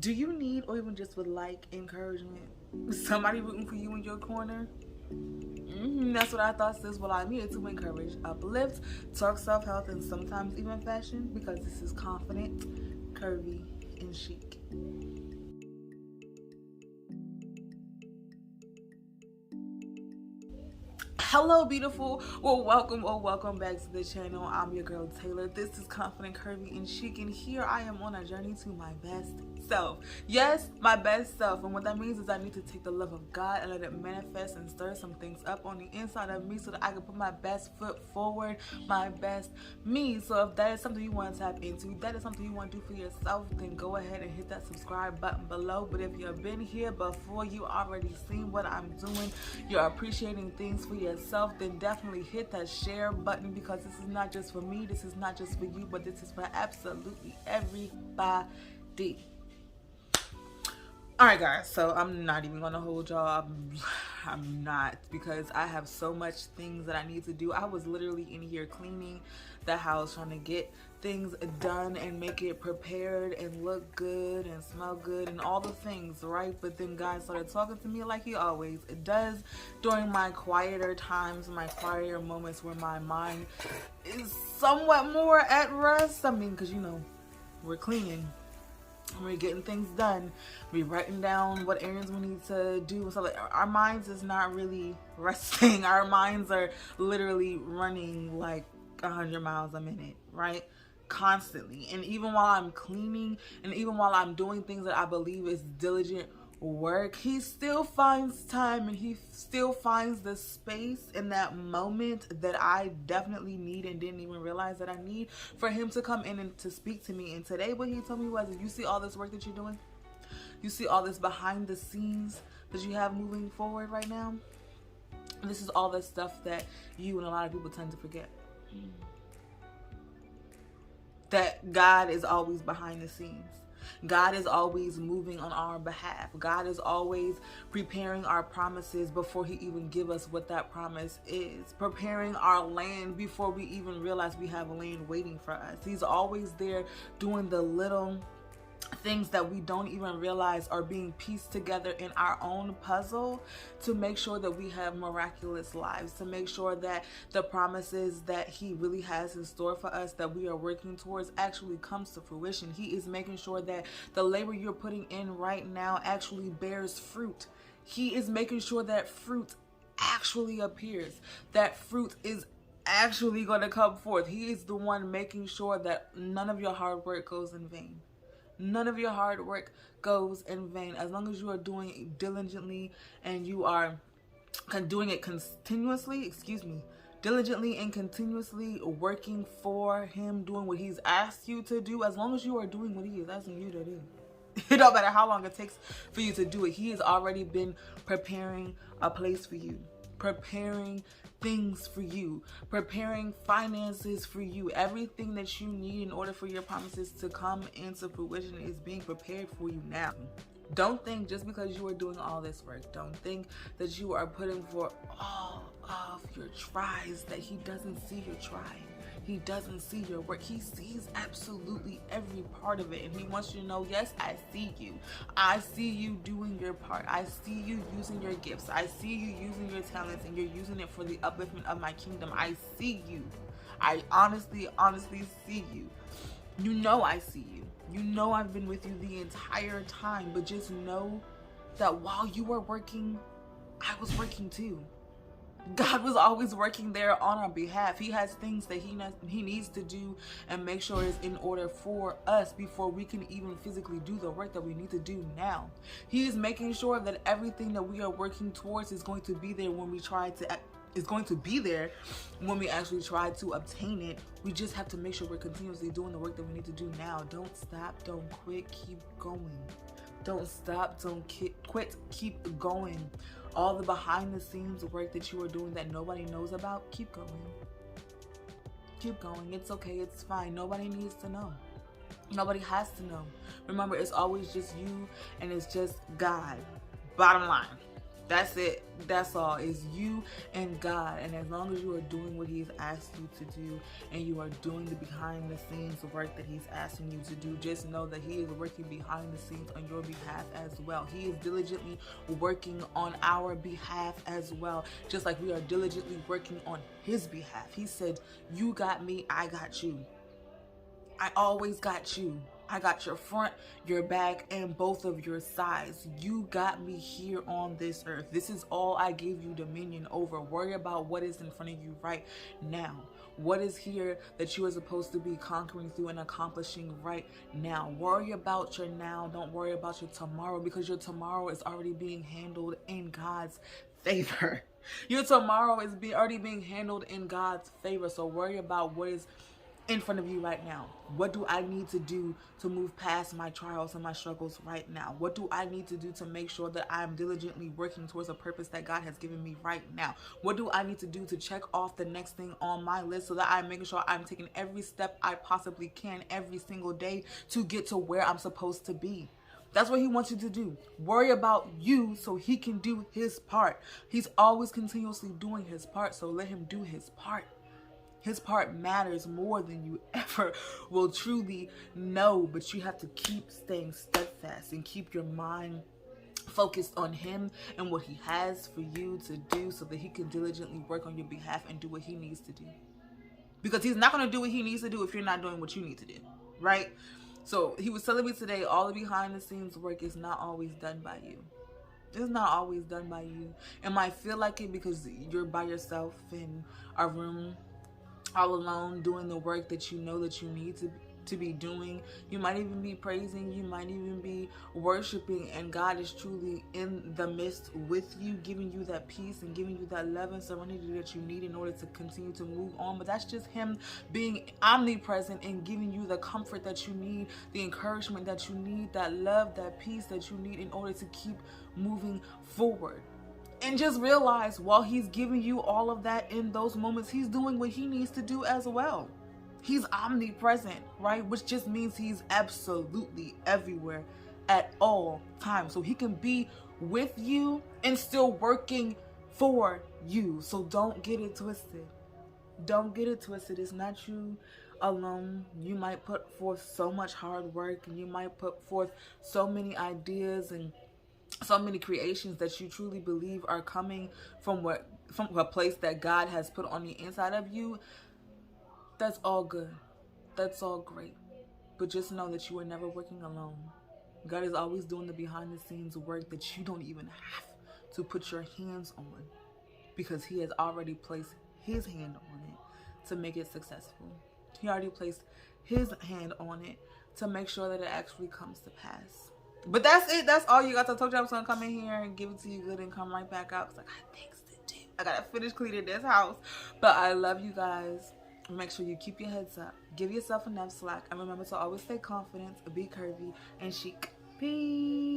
Do you need, or even just would like, encouragement? Somebody rooting for you in your corner? That's what I thought, sis. Well, I'm here to encourage, uplift, talk self-health, and sometimes even fashion, because this is confident, curvy, and chic. Hello, beautiful. Well, welcome back to the channel. I'm your girl Taylor. This is Confident Curvy and Chic, and here I am on a journey to my best self. Yes, my best self. And what that means is I need to take the love of God and let it manifest and stir some things up on the inside of me so that I can put my best foot forward, my best me. So if that is something you want to tap into, that is something you want to do for yourself, then go ahead and hit that subscribe button below. But if you've been here before, you already seen what I'm doing, you're appreciating things for yourself, then definitely hit that share button, because this is not just for me, this is not just for you, but this is for absolutely everybody. Alright guys, so I'm not even gonna hold y'all. I'm not, because I have so much things that I need to do. I was literally in here cleaning the house, trying to get things done and make it prepared and look good and smell good and all the things, right? But then God started talking to me like he always does during my quieter times, my quieter moments where my mind is somewhat more at rest. I mean, because you know, we're cleaning, we're getting things done, we're writing down what errands we need to do and stuff. Like, our minds is not really resting. Our minds are literally running like 100 miles a minute, right? Constantly. And even while I'm cleaning, and even while I'm doing things that I believe is diligent work, he still finds time, and he still finds the space in that moment that I definitely need and didn't even realize that I need, for him to come in and to speak to me. And today what he told me was, you see all this work that you're doing, you see all this behind the scenes that you have moving forward right now, this is all the stuff that you and a lot of people tend to forget. That God is always behind the scenes. God is always moving on our behalf. God is always preparing our promises before he even give us what that promise is. Preparing our land before we even realize we have land waiting for us. He's always there doing the little things that we don't even realize are being pieced together in our own puzzle to make sure that we have miraculous lives, to make sure that the promises that he really has in store for us that we are working towards actually comes to fruition. He is making sure that the labor you're putting in right now actually bears fruit. He is making sure that fruit actually appears, that fruit is actually going to come forth. He is the one making sure that none of your hard work goes in vain. None of your hard work goes in vain. As long as you are doing it diligently and you are doing it continuously, diligently and continuously working for him, doing what he's asked you to do, as long as you are doing what he is asking you to do. It don't matter how long it takes for you to do it. He has already been preparing a place for you, preparing things for you, preparing finances for you. Everything that you need in order for your promises to come into fruition is being prepared for you now. Don't think just because you are doing all this work, don't think that you are putting for all of your tries that he doesn't see your trying. He doesn't see your work. He sees absolutely every part of it. And he wants you to know, yes, I see you. I see you doing your part. I see you using your gifts. I see you using your talents, and you're using it for the upliftment of my kingdom. I see you. I honestly see you. You know I see you. You know I've been with you the entire time. But just know that while you were working, I was working too. God was always working there on our behalf. He has things that he needs to do and make sure is in order for us before we can even physically do the work that we need to do now. He is making sure that everything that we are working towards is going to be there when we actually try to obtain it. We just have to make sure we're continuously doing the work that we need to do now. Don't stop, don't quit, keep going. Don't stop, don't quit, keep going. All the behind the scenes work that you are doing that nobody knows about, keep going. Keep going. It's okay, it's fine. Nobody needs to know. Nobody has to know. Remember, it's always just you and it's just God. Bottom line. That's it. That's all. It's you and God. And as long as you are doing what He's asked you to do, and you are doing the behind the scenes work that He's asking you to do, just know that He is working behind the scenes on your behalf as well. He is diligently working on our behalf as well, just like we are diligently working on His behalf. He said, you got me, I got you. I always got you. I got your front, your back, and both of your sides. You got me here on this earth. This is all I gave you dominion over. Worry about what is in front of you right now. What is here that you are supposed to be conquering through and accomplishing right now. Worry about your now. Don't worry about your tomorrow, because your tomorrow is already being handled in God's favor. Your tomorrow is already being handled in God's favor. So worry about what is in front of you right now. What do I need to do to move past my trials and my struggles right now? What do I need to do to make sure that I'm diligently working towards a purpose that God has given me right now? What do I need to do to check off the next thing on my list so that I'm making sure I'm taking every step I possibly can every single day to get to where I'm supposed to be? That's what He wants you to do. Worry about you so He can do His part. He's always continuously doing His part, so let Him do His part. His part matters more than you ever will truly know, but you have to keep staying steadfast and keep your mind focused on Him and what He has for you to do so that He can diligently work on your behalf and do what He needs to do. Because He's not going to do what He needs to do if you're not doing what you need to do, right? So He was telling me today, all the behind the scenes work is not always done by you. It's not always done by you. It might feel like it because you're by yourself in a room all alone doing the work that you know that you need to be doing. You might even be praising, you might even be worshiping, and God is truly in the midst with you, giving you that peace and giving you that love and serenity that you need in order to continue to move on. But that's just Him being omnipresent and giving you the comfort that you need, the encouragement that you need, that love, that peace that you need in order to keep moving forward. And just realize, while He's giving you all of that in those moments, He's doing what He needs to do as well. He's omnipresent, right? Which just means He's absolutely everywhere at all times. So He can be with you and still working for you. So don't get it twisted. Don't get it twisted. It's not you alone. You might put forth so much hard work, and you might put forth so many ideas and so many creations that you truly believe are coming from a place that God has put on the inside of you. That's all good. That's all great. But just know that you are never working alone. God is always doing the behind the scenes work that you don't even have to put your hands on, because He has already placed His hand on it to make it successful. He already placed His hand on it to make sure that it actually comes to pass. But that's it. That's all you got. I told you I was going to come in here and give it to you good and come right back out, because I got things to do. I got to finish cleaning this house. But I love you guys. Make sure you keep your heads up. Give yourself enough slack. And remember to always stay confident, be curvy, and chic. Peace.